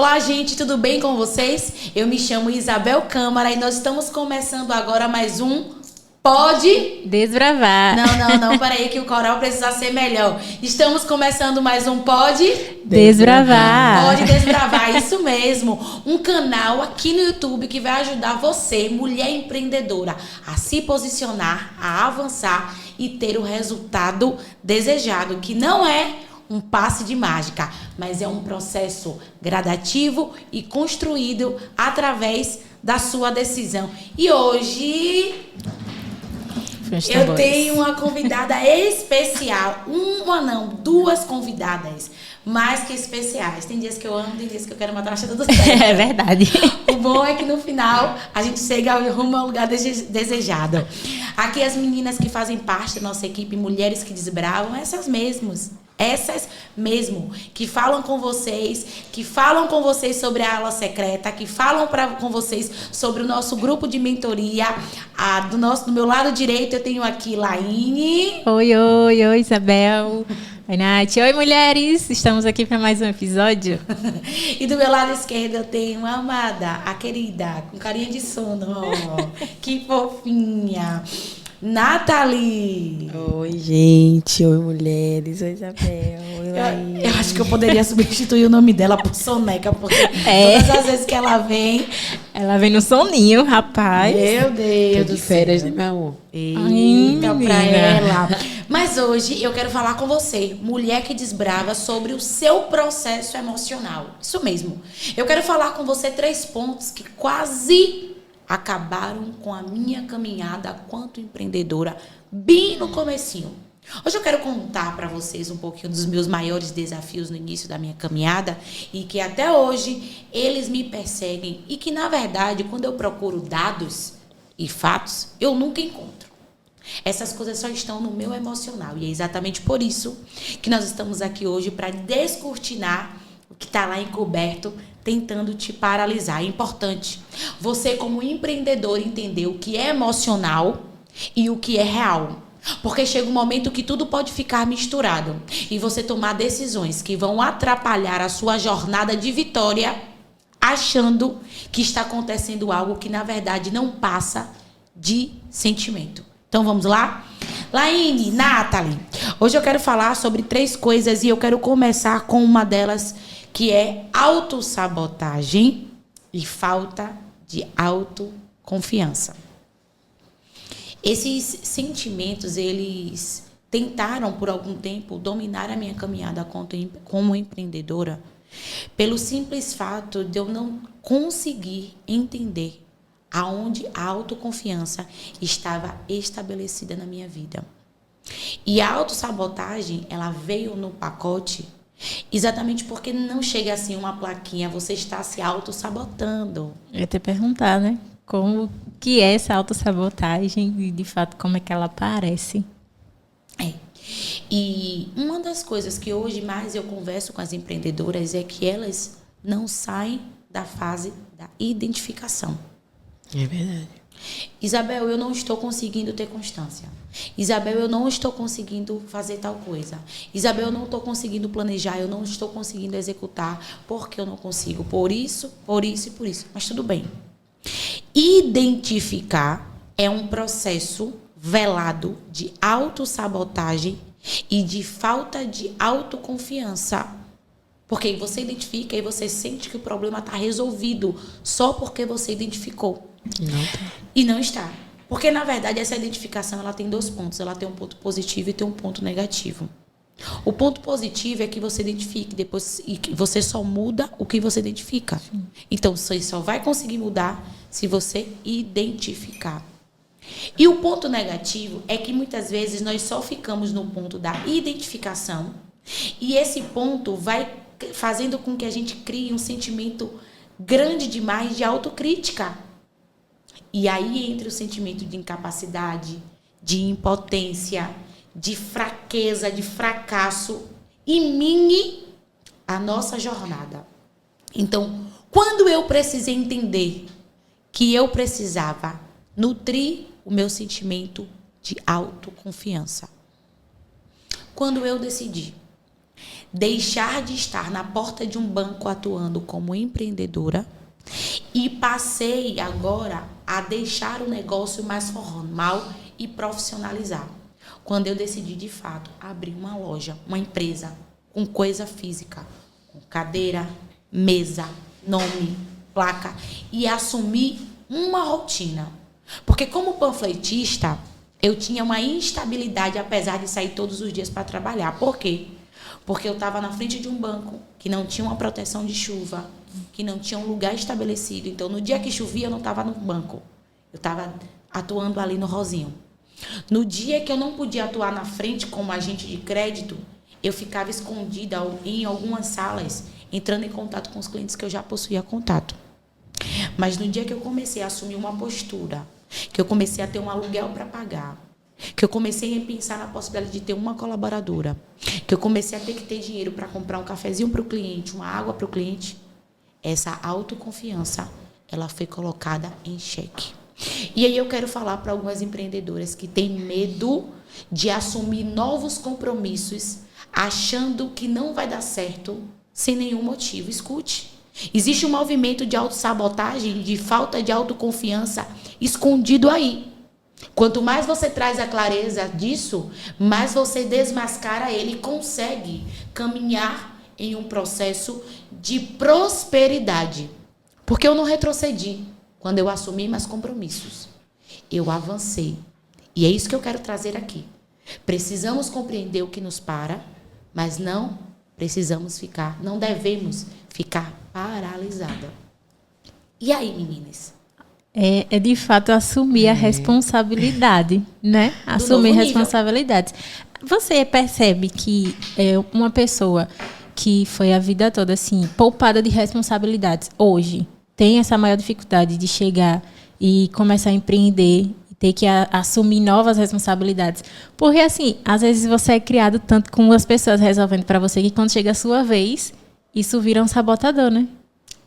Olá, gente, tudo bem com vocês? Eu me chamo Isabel Câmara e nós estamos começando agora mais um Pode Desbravar. Não, peraí que o coral precisa ser melhor. Estamos começando mais um Pode Desbravar. Pode Desbravar, isso mesmo. Um canal aqui no YouTube que vai ajudar você, mulher empreendedora, a se posicionar, a avançar e ter o resultado desejado, que não é um passe de mágica, mas é um processo gradativo e construído através da sua decisão. E hoje eu tenho uma convidada especial. Duas convidadas mais que especiais. Tem dias que eu amo, tem dias que eu quero matar a tudo certo. É verdade. O bom é que no final a gente chega rumo ao lugar desejado. Aqui as meninas que fazem parte da nossa equipe, Mulheres que Desbravam, essas mesmo, que falam com vocês sobre a aula secreta, que falam com vocês sobre o nosso grupo de mentoria. Do meu lado direito eu tenho aqui Laine. Oi, Isabel. Oi, Nath. Oi, mulheres. Estamos aqui para mais um episódio. E do meu lado esquerdo eu tenho a amada, a querida, com carinha de sono. Que fofinha. Nathalie. Oi, gente. Oi, mulheres. Oi, Isabel. Oi, Laís. Eu acho que eu poderia substituir o nome dela por Soneca, porque todas as vezes que ela vem no soninho, rapaz. Meu Deus Tô de férias, né, meu amor? Eita, pra ela. Mas hoje eu quero falar com você, mulher que desbrava, sobre o seu processo emocional. Isso mesmo. Eu quero falar com você 3 pontos que quase acabaram com a minha caminhada quanto empreendedora, bem no comecinho. Hoje eu quero contar para vocês um pouquinho dos meus maiores desafios no início da minha caminhada e que até hoje eles me perseguem e que, na verdade, quando eu procuro dados e fatos, eu nunca encontro. Essas coisas só estão no meu emocional e é exatamente por isso que nós estamos aqui hoje para descortinar o que está lá encoberto, tentando te paralisar. É importante você, como empreendedor, entender o que é emocional e o que é real. Porque chega um momento que tudo pode ficar misturado e você tomar decisões que vão atrapalhar a sua jornada de vitória, achando que está acontecendo algo que, na verdade, não passa de sentimento. Então, vamos lá? Laine, Nathalie, hoje eu quero falar sobre 3 coisas e eu quero começar com uma delas, que é autossabotagem e falta de autoconfiança. Esses sentimentos, eles tentaram por algum tempo dominar a minha caminhada como empreendedora, pelo simples fato de eu não conseguir entender aonde a autoconfiança estava estabelecida na minha vida. E a autossabotagem, ela veio no pacote exatamente porque não chega assim uma plaquinha, você está se autossabotando. Eu ia te perguntar, né? Como que é essa autossabotagem e, de fato, como é que ela aparece? E uma das coisas que hoje mais eu converso com as empreendedoras é que elas não saem da fase da identificação. É verdade. Isabel, eu não estou conseguindo ter constância. Isabel, eu não estou conseguindo fazer tal coisa. Isabel, eu não estou conseguindo planejar, eu não estou conseguindo executar, porque eu não consigo. Por isso e por isso. Mas tudo bem. Identificar é um processo velado de autossabotagem e de falta de autoconfiança. Porque você identifica e você sente que o problema está resolvido só porque você identificou. E não está. Porque, na verdade, essa identificação ela tem 2 pontos. Ela tem um ponto positivo e tem um ponto negativo. O ponto positivo é que você identifique depois e que você só muda o que você identifica. Sim. Então, você só vai conseguir mudar se você identificar. E o ponto negativo é que, muitas vezes, nós só ficamos no ponto da identificação e esse ponto vai fazendo com que a gente crie um sentimento grande demais de autocrítica. E aí entra o sentimento de incapacidade, de impotência, de fraqueza, de fracasso e mine a nossa jornada. Então, quando eu precisei entender que eu precisava nutrir o meu sentimento de autoconfiança, quando eu decidi deixar de estar na porta de um banco atuando como empreendedora e passei agora a deixar o negócio mais formal e profissionalizar. Quando eu decidi, de fato, abrir uma loja, uma empresa com coisa física, com cadeira, mesa, nome, placa e assumir uma rotina. Porque como panfletista, eu tinha uma instabilidade, apesar de sair todos os dias para trabalhar. Por quê? Porque eu estava na frente de um banco que não tinha uma proteção de chuva, que não tinha um lugar estabelecido. Então, no dia que chovia, eu não estava no banco. Eu estava atuando ali no Rosinho. No dia que eu não podia atuar na frente como agente de crédito, eu ficava escondida em algumas salas, entrando em contato com os clientes que eu já possuía contato. Mas no dia que eu comecei a assumir uma postura, que eu comecei a ter um aluguel para pagar, que eu comecei a pensar na possibilidade de ter uma colaboradora, que eu comecei a ter que ter dinheiro para comprar um cafezinho para o cliente, uma água para o cliente, essa autoconfiança, ela foi colocada em xeque. E aí eu quero falar para algumas empreendedoras que têm medo de assumir novos compromissos, achando que não vai dar certo, sem nenhum motivo. Escute. Existe um movimento de autossabotagem, de falta de autoconfiança escondido aí. Quanto mais você traz a clareza disso, mais você desmascara ele e consegue caminhar em um processo de prosperidade. Porque eu não retrocedi quando eu assumi meus compromissos. Eu avancei. E é isso que eu quero trazer aqui. Precisamos compreender o que nos para, mas não devemos ficar paralisada. E aí, meninas? É de fato assumir a responsabilidade, né? Assumir responsabilidades. Você percebe que uma pessoa que foi a vida toda assim, poupada de responsabilidades, hoje tem essa maior dificuldade de chegar e começar a empreender, e ter que assumir novas responsabilidades. Porque, assim, às vezes você é criado tanto com as pessoas resolvendo para você que quando chega a sua vez, isso vira um sabotador, né?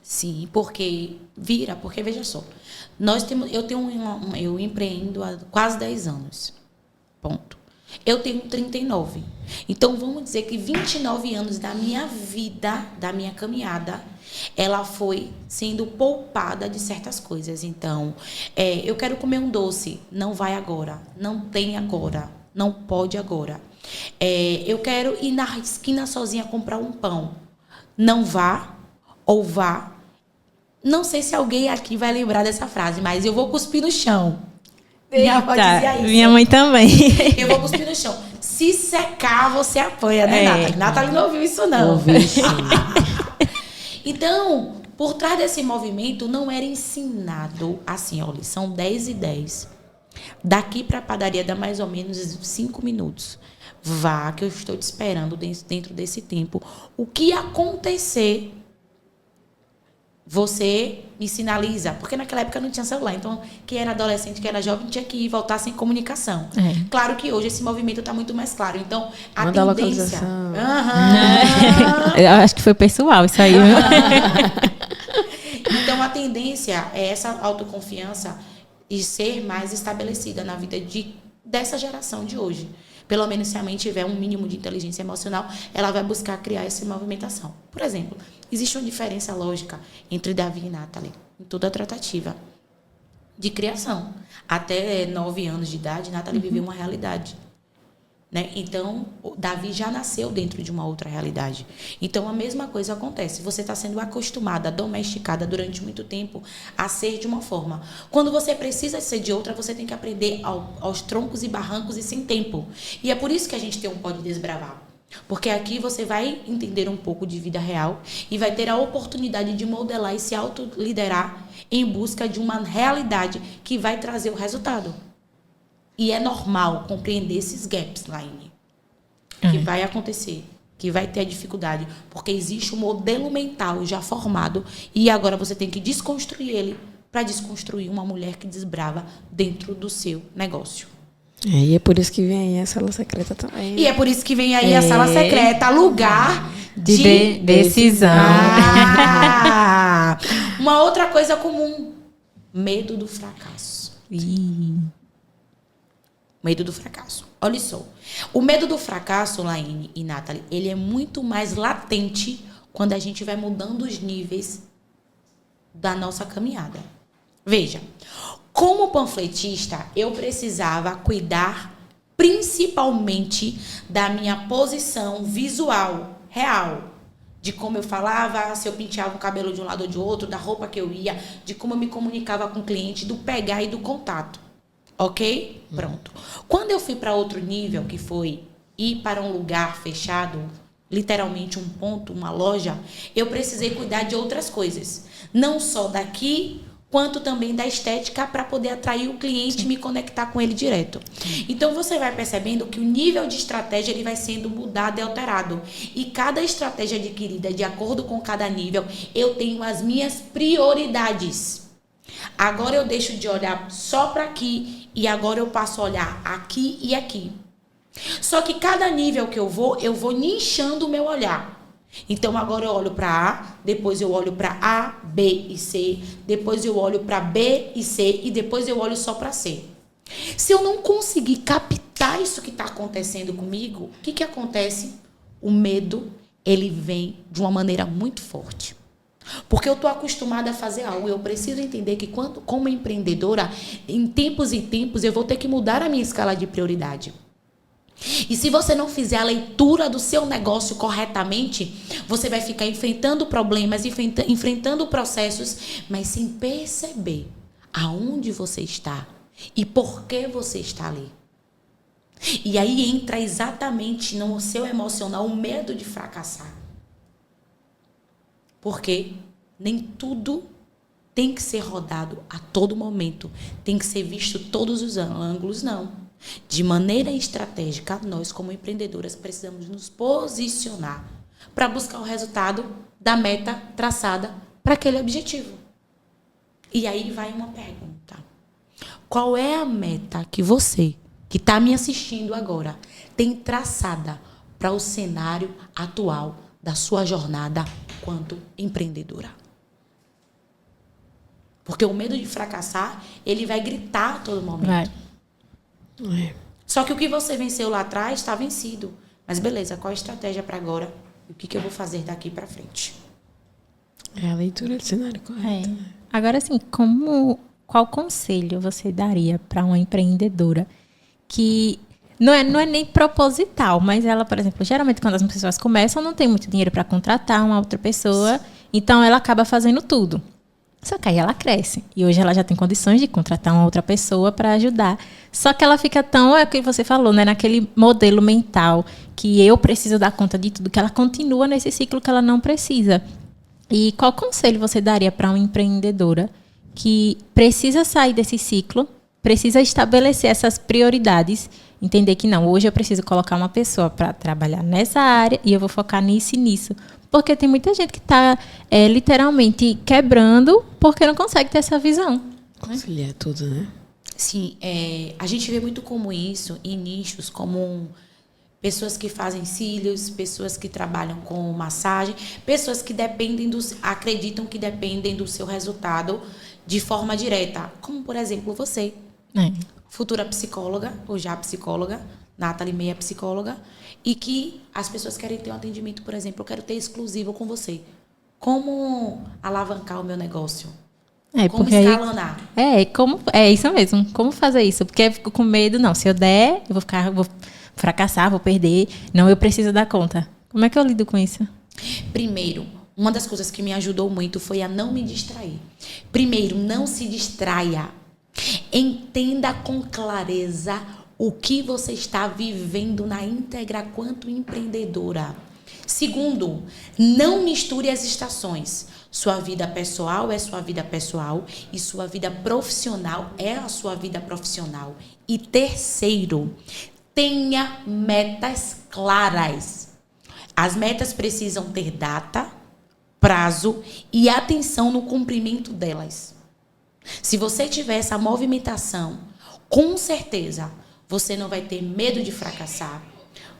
Sim, porque veja só, eu empreendo há quase 10 anos. Ponto. Eu tenho 39. Então, vamos dizer que 29 anos da minha vida, da minha caminhada, ela foi sendo poupada de certas coisas. Então, eu quero comer um doce. Não vai agora. Não tem agora. Não pode agora. Eu quero ir na esquina sozinha comprar um pão. Não vá ou vá. Não sei se alguém aqui vai lembrar dessa frase, mas eu vou cuspir no chão. Minha avó dizia isso. Minha mãe também. Eu vou cuspir no chão. Se secar, você apanha, né, Nathalie? Nathalie não ouviu isso, não. Ouvi sim. Então, por trás desse movimento, não era ensinado assim, olha, são 10h10. Daqui para a padaria dá mais ou menos 5 minutos. Vá, que eu estou te esperando dentro desse tempo. O que acontecer, você me sinaliza. Porque naquela época não tinha celular. Então, quem era adolescente, quem era jovem, tinha que ir voltar sem comunicação. Claro que hoje esse movimento está muito mais claro. Então, a Manda tendência... Eu acho que foi pessoal isso aí. Então, a tendência é essa autoconfiança e ser mais estabelecida na vida dessa geração de hoje. Pelo menos se a mãe tiver um mínimo de inteligência emocional, ela vai buscar criar essa movimentação. Por exemplo, existe uma diferença lógica entre Davi e Nathalie em toda a tratativa de criação. Até 9 anos de idade, Nathalie viveu uma realidade. Né? Então, Davi já nasceu dentro de uma outra realidade. Então, a mesma coisa acontece. Você está sendo acostumada, domesticada durante muito tempo a ser de uma forma. Quando você precisa ser de outra, você tem que aprender aos troncos e barrancos e sem tempo. E é por isso que a gente tem um Pode Desbravar. Porque aqui você vai entender um pouco de vida real e vai ter a oportunidade de modelar e se autoliderar em busca de uma realidade que vai trazer o resultado. E é normal compreender esses gaps, Laine, que vai acontecer, que vai ter a dificuldade, porque existe um modelo mental já formado e agora você tem que desconstruir ele para desconstruir uma mulher que desbrava dentro do seu negócio. E é por isso que vem aí a sala secreta também. E é por isso que vem aí a sala secreta, lugar de decisão. Uma outra coisa comum, medo do fracasso. Medo do fracasso. Olha só. O medo do fracasso, Laine e Nathalie, ele é muito mais latente quando a gente vai mudando os níveis da nossa caminhada. Veja, como panfletista, eu precisava cuidar principalmente da minha posição visual, real. De como eu falava, se eu penteava o cabelo de um lado ou de outro, da roupa que eu ia, de como eu me comunicava com o cliente, do pegar e do contato. Ok? Pronto. Quando eu fui para outro nível, que foi ir para um lugar fechado, literalmente um ponto, uma loja, eu precisei cuidar de outras coisas. Não só daqui, quanto também da estética para poder atrair o cliente e me conectar com ele direto. Então, você vai percebendo que o nível de estratégia ele vai sendo mudado e alterado. E cada estratégia adquirida, de acordo com cada nível, eu tenho as minhas prioridades. Agora eu deixo de olhar só para aqui e agora eu passo a olhar aqui e aqui. Só que cada nível que eu vou nichando o meu olhar. Então, agora eu olho para A, depois eu olho para A, B e C, depois eu olho para B e C e depois eu olho só para C. Se eu não conseguir captar isso que está acontecendo comigo, o que acontece? O medo, ele vem de uma maneira muito forte. Porque eu estou acostumada a fazer algo. Eu preciso entender que, como empreendedora, em tempos e tempos, eu vou ter que mudar a minha escala de prioridade. E se você não fizer a leitura do seu negócio corretamente, você vai ficar enfrentando problemas, enfrentando processos, mas sem perceber aonde você está e por que você está ali. E aí entra exatamente no seu emocional o medo de fracassar. Porque nem tudo tem que ser rodado a todo momento, tem que ser visto todos os ângulos, não. De maneira estratégica, nós como empreendedoras precisamos nos posicionar para buscar o resultado da meta traçada para aquele objetivo. E aí vai uma pergunta. Qual é a meta que você, que está me assistindo agora, tem traçada para o cenário atual da sua jornada quanto empreendedora? Porque o medo de fracassar, ele vai gritar a todo momento. Vai. Só que o que você venceu lá atrás está vencido. Mas beleza, qual a estratégia para agora? E o que eu vou fazer daqui para frente? É a leitura do cenário correto. É. Agora, assim, qual conselho você daria para uma empreendedora que não é nem proposital, mas ela, por exemplo, geralmente quando as pessoas começam, não tem muito dinheiro para contratar uma outra pessoa, então ela acaba fazendo tudo. Só que aí ela cresce. E hoje ela já tem condições de contratar uma outra pessoa para ajudar. Só que ela fica tão, é o que você falou, né? Naquele modelo mental que eu preciso dar conta de tudo, que ela continua nesse ciclo que ela não precisa. E qual conselho você daria para uma empreendedora que precisa sair desse ciclo, precisa estabelecer essas prioridades, entender que não, hoje eu preciso colocar uma pessoa para trabalhar nessa área e eu vou focar nisso e nisso. Porque tem muita gente que está literalmente quebrando porque não consegue ter essa visão. Conciliar tudo, né? Sim, a gente vê muito como isso em nichos, como pessoas que fazem cílios, pessoas que trabalham com massagem, pessoas que acreditam que dependem do seu resultado de forma direta. Como, por exemplo, você, futura psicóloga, ou já psicóloga, Nathalie meia psicóloga, e que as pessoas querem ter um atendimento, por exemplo, eu quero ter exclusivo com você. Como alavancar o meu negócio? Como escalonar? É isso mesmo. Como fazer isso? Porque eu fico com medo, não, se eu der, eu vou fracassar, vou perder. Não, eu preciso dar conta. Como é que eu lido com isso? Primeiro, uma das coisas que me ajudou muito foi a não me distrair. Primeiro, não se distraia. Entenda com clareza o que você está vivendo na íntegra quanto empreendedora. Segundo, não misture as estações. Sua vida pessoal é sua vida pessoal e sua vida profissional é a sua vida profissional. E terceiro, tenha metas claras. As metas precisam ter data, prazo e atenção no cumprimento delas. Se você tiver essa movimentação, com certeza você não vai ter medo de fracassar.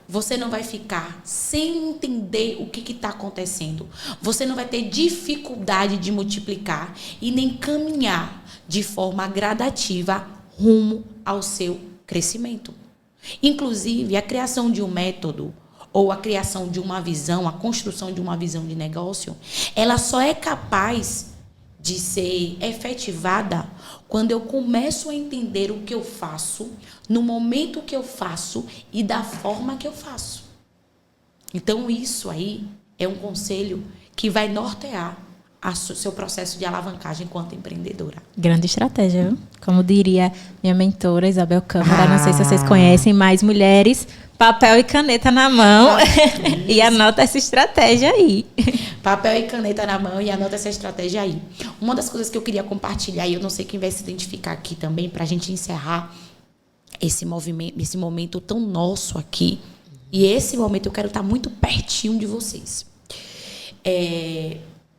Você não vai ficar sem entender o que está acontecendo. Você não vai ter dificuldade de multiplicar e nem caminhar de forma gradativa rumo ao seu crescimento. Inclusive, a criação de um método ou a criação de uma visão, a construção de uma visão de negócio, ela só é capaz de ser efetivada quando eu começo a entender o que eu faço, no momento que eu faço e da forma que eu faço. Então, isso aí é um conselho que vai nortear seu processo de alavancagem enquanto empreendedora. Grande estratégia, viu? Como diria minha mentora, Isabel Câmara, não sei se vocês conhecem, mais mulheres, papel e caneta na mão e anota essa estratégia aí. Papel e caneta na mão e anota essa estratégia aí. Uma das coisas que eu queria compartilhar, e eu não sei quem vai se identificar aqui também, para a gente encerrar esse momento tão nosso aqui, e esse momento eu quero estar muito pertinho de vocês.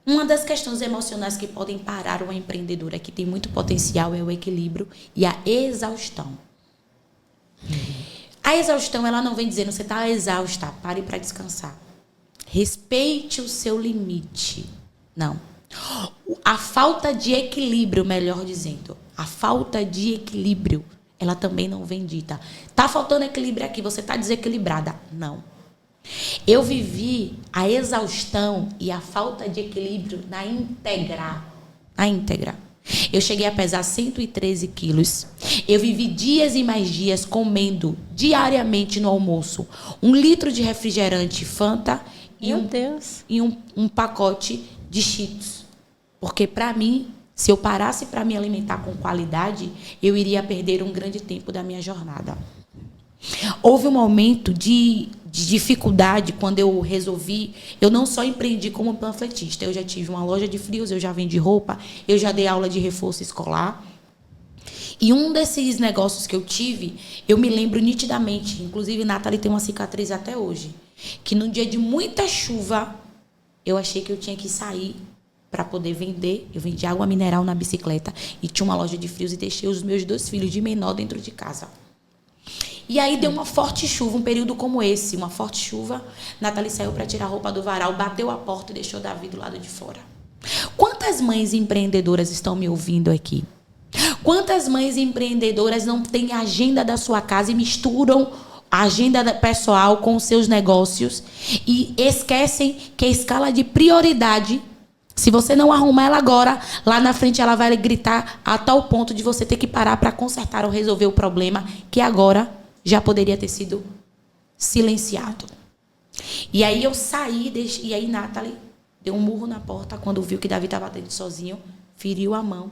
Uma das questões emocionais que podem parar uma empreendedora que tem muito potencial é o equilíbrio e a exaustão. A exaustão, ela não vem dizendo, você está exausta, pare para descansar. Respeite o seu limite. Não. A falta de equilíbrio, melhor dizendo, a falta de equilíbrio, ela também não vem dita. Está faltando equilíbrio aqui, você está desequilibrada. Não. Eu vivi a exaustão e a falta de equilíbrio na íntegra. Eu cheguei a pesar 113 quilos. Eu vivi dias e mais dias comendo diariamente no almoço 1 litro de refrigerante Fanta e um pacote de Cheetos. Porque, para mim, se eu parasse para me alimentar com qualidade, eu iria perder um grande tempo da minha jornada. Houve um momento de dificuldade quando eu resolvi. Eu não só empreendi como panfletista, eu já tive uma loja de frios, eu já vendi roupa, eu já dei aula de reforço escolar. E um desses negócios que eu tive, eu me lembro nitidamente, inclusive Nathalie tem uma cicatriz até hoje, que num dia de muita chuva, eu achei que eu tinha que sair para poder vender. Eu vendi água mineral na bicicleta e tinha uma loja de frios e deixei os meus 2 filhos de menor dentro de casa. E aí deu uma forte chuva, um período como esse, uma forte chuva. Nathalie saiu para tirar a roupa do varal, bateu a porta e deixou Davi do lado de fora. Quantas mães empreendedoras estão me ouvindo aqui? Quantas mães empreendedoras não têm a agenda da sua casa e misturam a agenda pessoal com os seus negócios e esquecem que a escala de prioridade, se você não arrumar ela agora, lá na frente ela vai gritar a tal ponto de você ter que parar para consertar ou resolver o problema que agora já poderia ter sido silenciado. E aí eu saí, e aí Nathalie deu um murro na porta quando viu que Davi estava dentro sozinho, feriu a mão.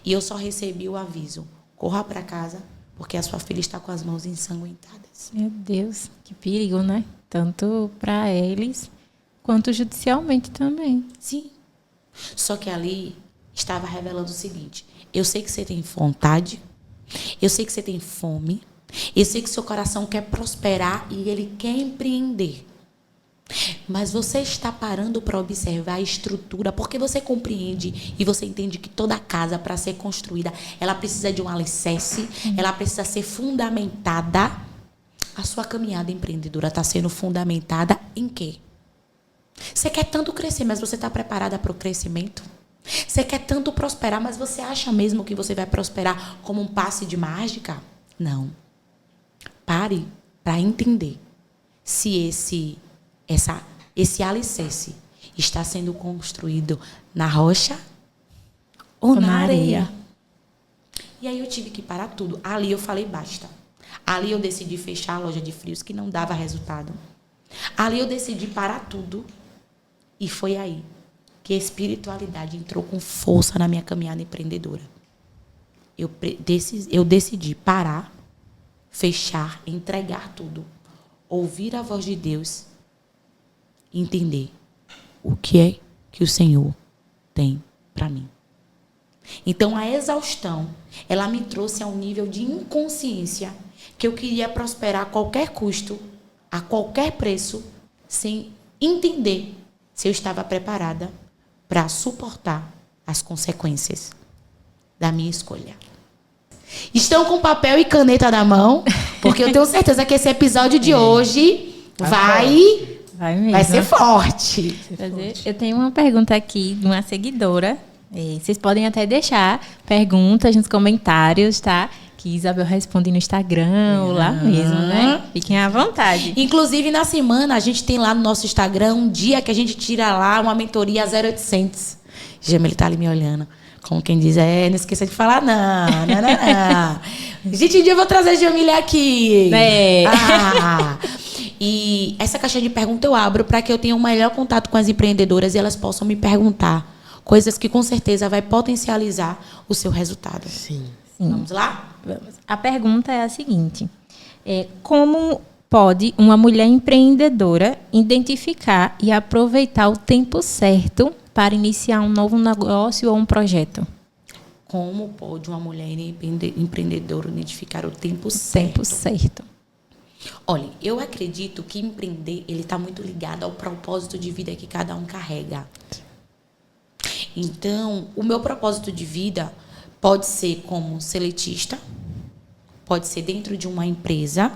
E eu só recebi o aviso: corra para casa, porque a sua filha está com as mãos ensanguentadas. Meu Deus, que perigo, né? Tanto para eles, quanto judicialmente também. Sim. Só que ali estava revelando o seguinte: eu sei que você tem vontade, eu sei que você tem fome, eu sei que seu coração quer prosperar e ele quer empreender. Mas você está parando para observar a estrutura, porque você compreende e você entende que toda casa, para ser construída, ela precisa de um alicerce, ela precisa ser fundamentada. A sua caminhada empreendedora está sendo fundamentada em quê? Você quer tanto crescer, mas você está preparada para o crescimento? Você quer tanto prosperar, mas você acha mesmo que você vai prosperar como um passe de mágica? Não. Pare para entender se esse alicerce está sendo construído na rocha ou na areia. E aí eu tive que parar tudo. Ali eu falei basta. Ali eu decidi fechar a loja de frios que não dava resultado. Ali eu decidi parar tudo. E foi aí que a espiritualidade entrou com força na minha caminhada empreendedora. Eu decidi parar, fechar, entregar tudo. Ouvir a voz de Deus. Entender o que é que o Senhor tem para mim. Então, a exaustão, ela me trouxe a um nível de inconsciência que eu queria prosperar a qualquer custo, a qualquer preço, sem entender se eu estava preparada para suportar as consequências da minha escolha. Estão com papel e caneta na mão, porque eu tenho certeza que esse episódio de hoje vai ser forte. Eu tenho uma pergunta aqui de uma seguidora. Vocês podem até deixar perguntas nos comentários, tá? que Isabel responde no Instagram ou lá mesmo, né? Fiquem à vontade. Inclusive, na semana, a gente tem lá no nosso Instagram um dia que a gente tira lá uma mentoria 0800. Jamile tá ali me olhando. Como quem diz, não esqueça de falar, não. Gente, um dia eu vou trazer a Jamile aqui. E essa caixa de perguntas eu abro para que eu tenha um melhor contato com as empreendedoras e elas possam me perguntar coisas que com certeza vai potencializar o seu resultado. Sim. Vamos lá? Vamos. A pergunta é a seguinte: como pode uma mulher empreendedora identificar e aproveitar o tempo certo para iniciar um novo negócio ou um projeto? Como pode uma mulher empreendedora identificar o tempo certo? Tempo certo. Olha, eu acredito que empreender, ele está muito ligado ao propósito de vida que cada um carrega. Então, o meu propósito de vida pode ser como seletista, pode ser dentro de uma empresa,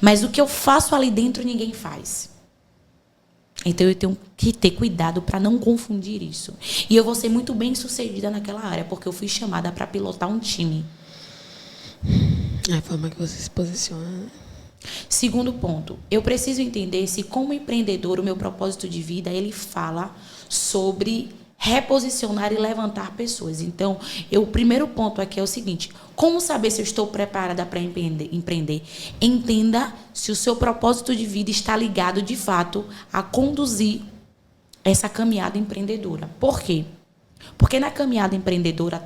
mas o que eu faço ali dentro ninguém faz. Então, eu tenho que ter cuidado para não confundir isso. E eu vou ser muito bem sucedida naquela área, porque eu fui chamada para pilotar um time. É a forma que você se posiciona, né? Segundo ponto, eu preciso entender se, como empreendedor, o meu propósito de vida, ele fala sobre reposicionar e levantar pessoas. Então, o primeiro ponto aqui é o seguinte: como saber se eu estou preparada para empreender? Entenda se o seu propósito de vida está ligado, de fato, a conduzir essa caminhada empreendedora. Por quê? Porque na caminhada empreendedora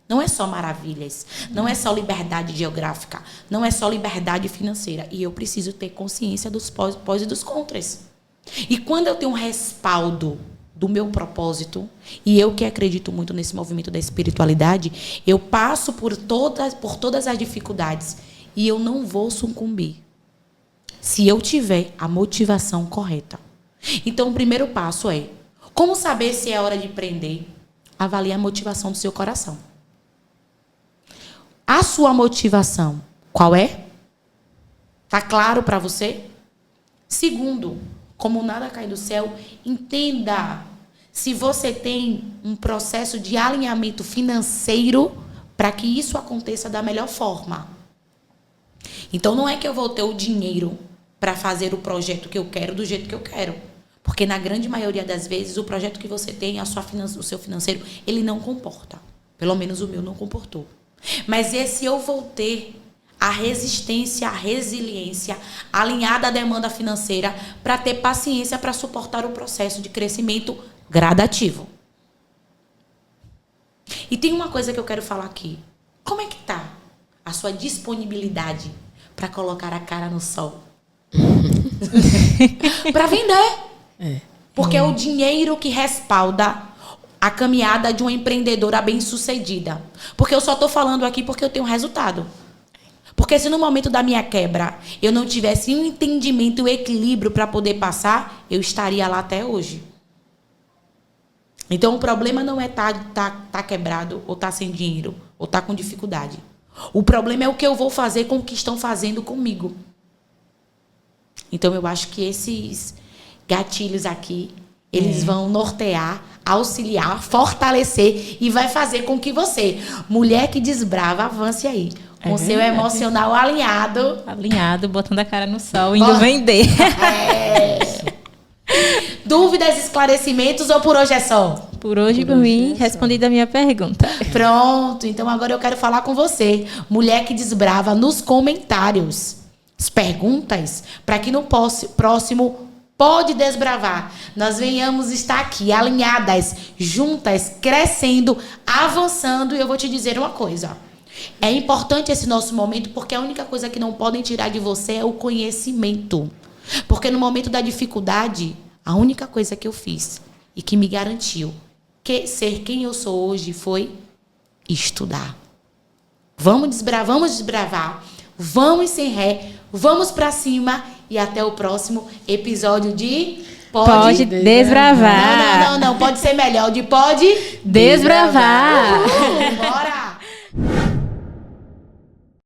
não é só maravilhas, não é só liberdade geográfica, não é só liberdade financeira. E eu preciso ter consciência dos pós e dos contras. E quando eu tenho um respaldo do meu propósito, e eu que acredito muito nesse movimento da espiritualidade, eu passo por todas as dificuldades e eu não vou sucumbir se eu tiver a motivação correta. Então, o primeiro passo é: como saber se é hora de empreender? Avalie a motivação do seu coração. A sua motivação, qual é? Tá claro para você? Segundo, como nada cai do céu, entenda se você tem um processo de alinhamento financeiro para que isso aconteça da melhor forma. Então, não é que eu vou ter o dinheiro para fazer o projeto que eu quero do jeito que eu quero. Porque, na grande maioria das vezes, o projeto que você tem, o seu financeiro, ele não comporta. Pelo menos o meu não comportou. Mas esse eu vou ter a resistência, a resiliência, alinhada à demanda financeira, para ter paciência para suportar o processo de crescimento gradativo. E tem uma coisa que eu quero falar aqui. Como é que tá a sua disponibilidade para colocar a cara no sol? Para vender. Porque é o dinheiro que respalda a caminhada de uma empreendedora bem-sucedida. Porque eu só estou falando aqui porque eu tenho resultado. Porque se no momento da minha quebra eu não tivesse um entendimento e um equilíbrio para poder passar, eu estaria lá até hoje. Então, o problema não é tá quebrado, ou tá sem dinheiro, ou tá com dificuldade. O problema é o que eu vou fazer com o que estão fazendo comigo. Então, eu acho que esses gatilhos aqui, eles vão nortear, auxiliar, fortalecer e vai fazer com que você, mulher que desbrava, avance aí. Com seu emocional alinhado. Alinhado, botando a cara no sol, indo vender. Dúvidas, esclarecimentos ou por hoje é só? Por hoje, por mim, respondida a minha pergunta. Pronto, então agora eu quero falar com você, mulher que desbrava, nos comentários as perguntas, para que no próximo Pode Desbravar nós venhamos estar aqui alinhadas, juntas, crescendo, avançando. E eu vou te dizer uma coisa: é importante esse nosso momento, porque a única coisa que não podem tirar de você é o conhecimento. Porque no momento da dificuldade, a única coisa que eu fiz e que me garantiu ser quem eu sou hoje foi estudar. Vamos desbravar, vamos sem ré, vamos pra cima e até o próximo episódio de Pode Desbravar. Não, pode ser melhor, de Pode Desbravar. Bora!